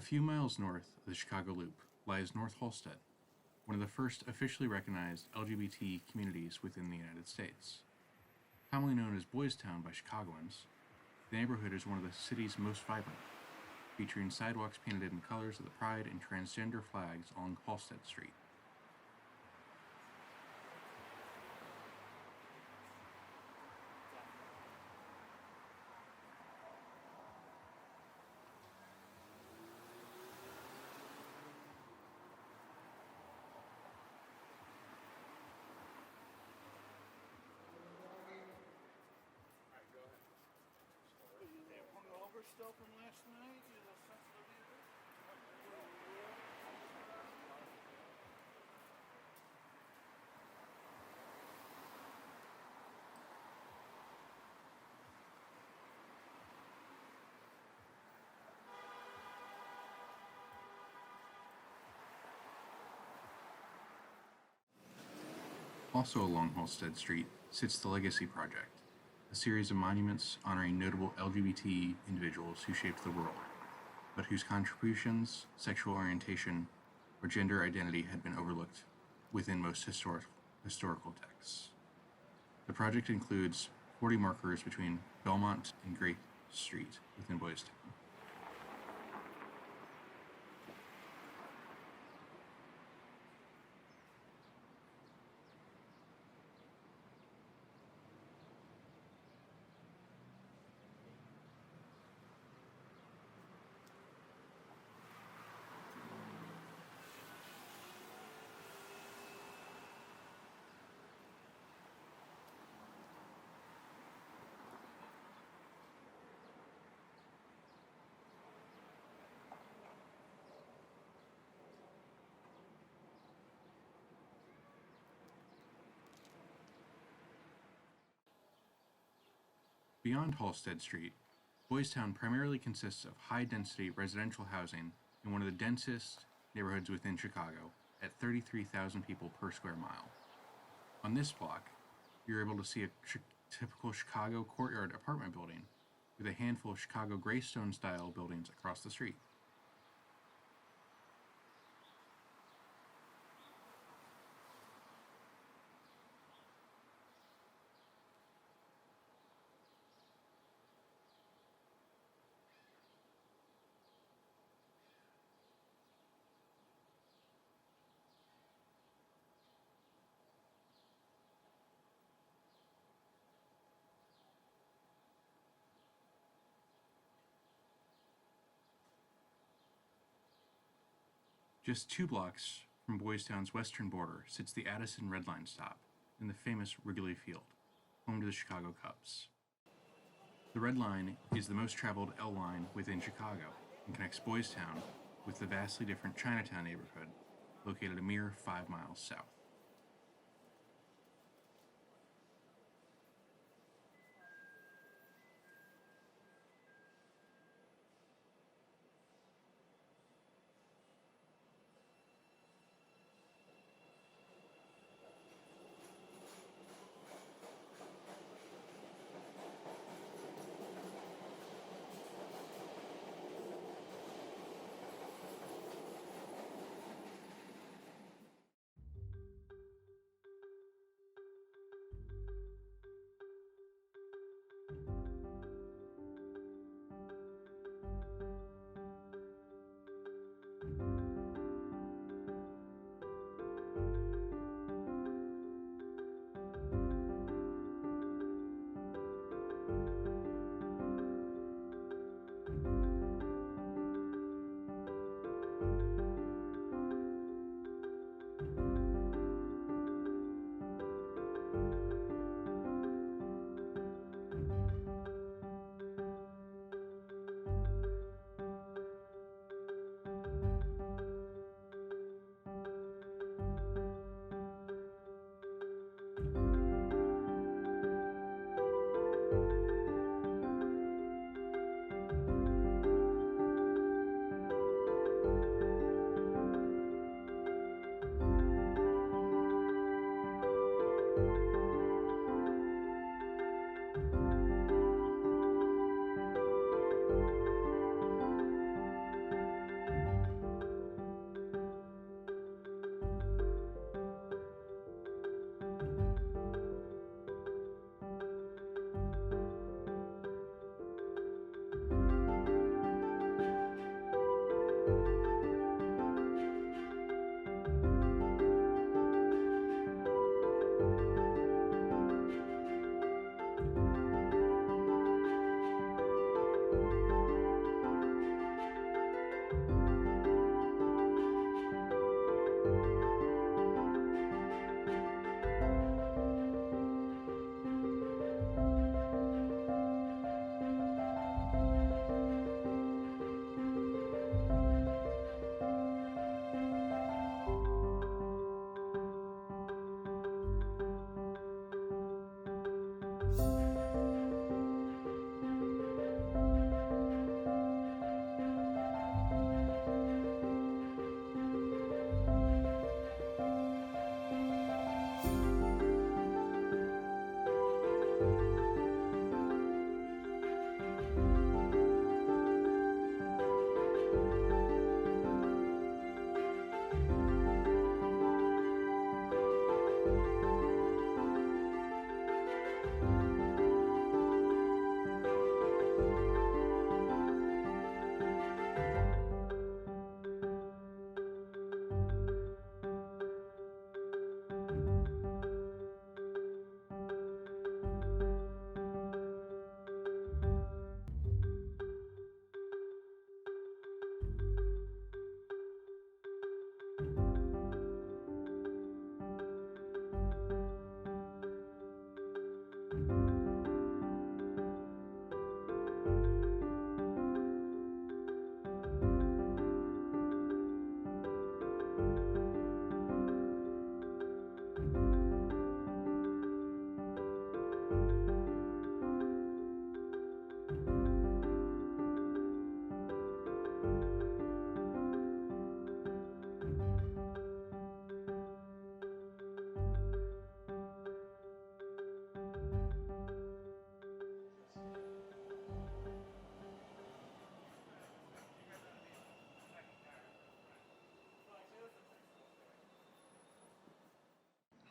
A few miles north of the Chicago Loop lies North Halsted, one of the first officially recognized LGBT communities within the United States. Commonly known as Boys Town by Chicagoans, the neighborhood is one of the city's most vibrant, featuring sidewalks painted in the colors of the pride and transgender flags along Halsted Street. Still from last night, you know, Also along Halsted Street sits the Legacy Project, a series of monuments honoring notable LGBT individuals who shaped the world, but whose contributions, sexual orientation, or gender identity had been overlooked within most historical texts. The project includes 40 markers between Belmont and Great Street within Boys Town. Beyond Halsted Street, Boys Town primarily consists of high-density residential housing in one of the densest neighborhoods within Chicago, at 33,000 people per square mile. On this block, you're able to see a typical Chicago courtyard apartment building with a handful of Chicago Greystone-style buildings across the street. Just 2 blocks from Boys Town's western border sits the Addison Red Line stop in the famous Wrigley Field, home to the Chicago Cubs. The Red Line is the most traveled L line within Chicago and connects Boys Town with the vastly different Chinatown neighborhood, located a mere 5 miles south.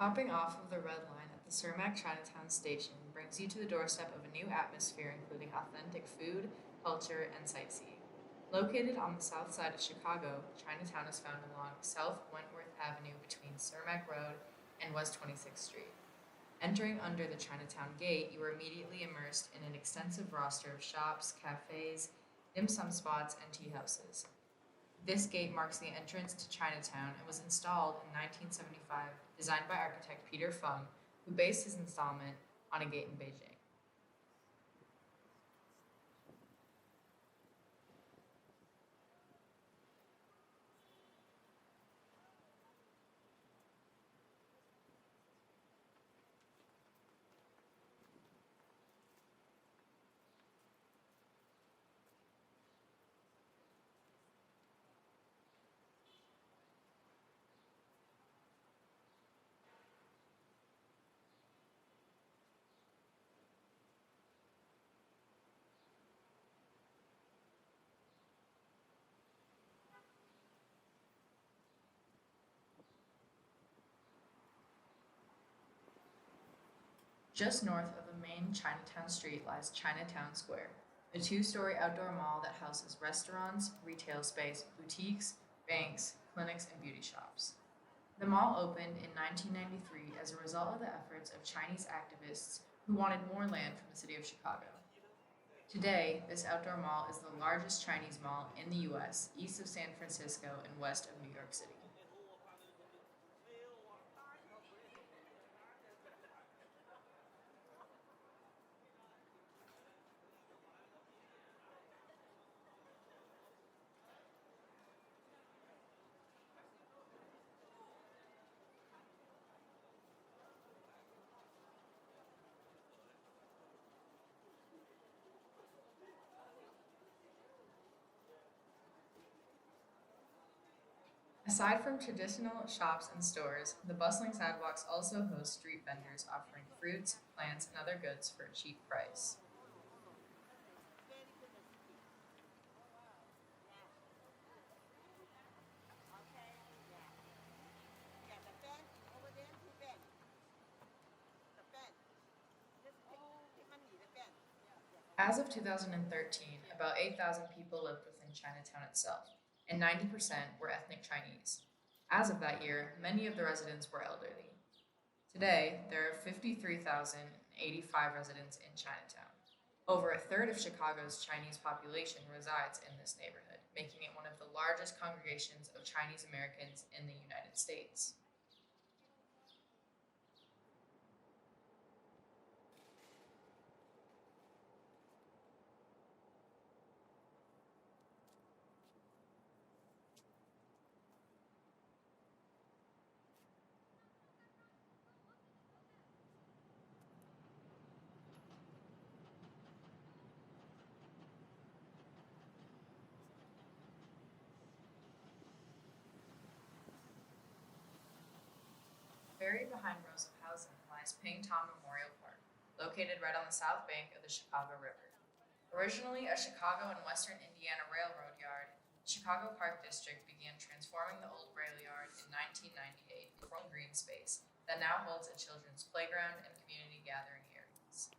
Hopping off of the Red Line at the Cermak Chinatown station brings you to the doorstep of a new atmosphere including authentic food, culture, and sightseeing. Located on the south side of Chicago, Chinatown is found along South Wentworth Avenue between Cermak Road and West 26th Street. Entering under the Chinatown Gate, you are immediately immersed in an extensive roster of shops, cafes, dim sum spots, and tea houses. This gate marks the entrance to Chinatown and was installed in 1975, designed by architect Peter Fung, who based his installment on a gate in Beijing. Just north of the main Chinatown street lies Chinatown Square, a two-story outdoor mall that houses restaurants, retail space, boutiques, banks, clinics, and beauty shops. The mall opened in 1993 as a result of the efforts of Chinese activists who wanted more land from the city of Chicago. Today, this outdoor mall is the largest Chinese mall in the US, east of San Francisco and west of New York City. Aside from traditional shops and stores, the bustling sidewalks also host street vendors offering fruits, plants, and other goods for a cheap price. As of 2013, about 8,000 people lived within Chinatown itself, and 90% were ethnic Chinese. As of that year, many of the residents were elderly. Today, there are 53,085 residents in Chinatown. Over a third of Chicago's Chinese population resides in this neighborhood, making it one of the largest congregations of Chinese Americans in the United States. Buried behind rows of housing lies Ping Tom Memorial Park, located right on the south bank of the Chicago River. Originally a Chicago and Western Indiana railroad yard, the Chicago Park District began transforming the old rail yard in 1998 into a green space that now holds a children's playground and community gathering areas.